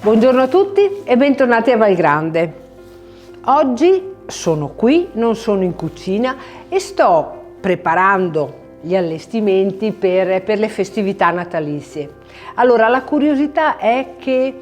Buongiorno a tutti e bentornati a Valgrande. Oggi sono qui, non sono in cucina e sto preparando gli allestimenti per le festività natalizie. Allora, la curiosità è che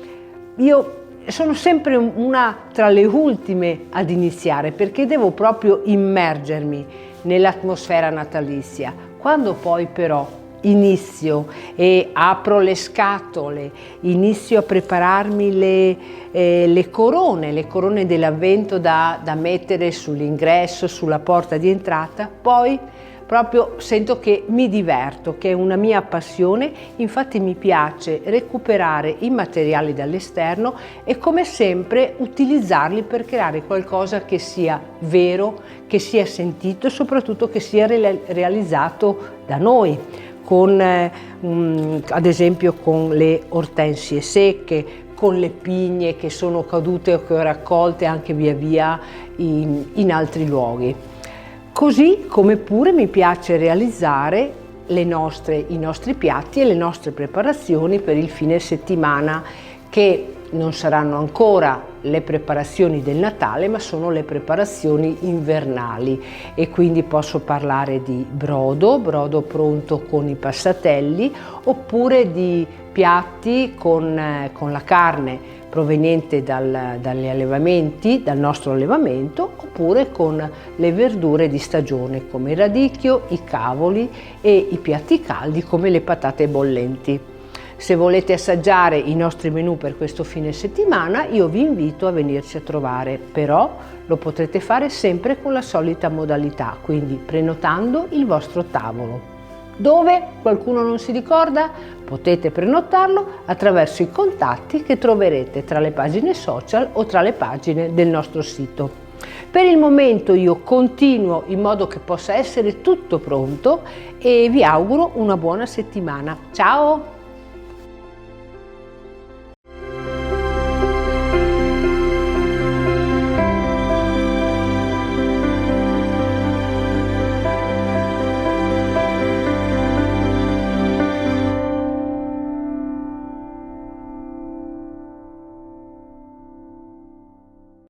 io sono sempre una tra le ultime ad iniziare perché devo proprio immergermi nell'atmosfera natalizia. Quando poi però inizio e apro le scatole, inizio a prepararmi le corone dell'avvento da mettere sull'ingresso, sulla porta di entrata, poi proprio sento che mi diverto, che è una mia passione. Infatti mi piace recuperare i materiali dall'esterno e come sempre utilizzarli per creare qualcosa che sia vero, che sia sentito e soprattutto che sia realizzato da noi. Ad esempio con le ortensie secche, con le pigne che sono cadute o che ho raccolte anche via via in altri luoghi. Così come pure mi piace realizzare i nostri piatti e le nostre preparazioni per il fine settimana, che non saranno ancora le preparazioni del Natale, ma sono le preparazioni invernali, e quindi posso parlare di brodo pronto con i passatelli, oppure di piatti con la carne proveniente dagli allevamenti, dal nostro allevamento, oppure con le verdure di stagione come il radicchio, i cavoli e i piatti caldi come le patate bollenti. Se volete assaggiare i nostri menù per questo fine settimana, io vi invito a venirci a trovare, però lo potrete fare sempre con la solita modalità, quindi prenotando il vostro tavolo. Dove? Qualcuno non si ricorda? Potete prenotarlo attraverso i contatti che troverete tra le pagine social o tra le pagine del nostro sito. Per il momento io continuo in modo che possa essere tutto pronto e vi auguro una buona settimana. Ciao!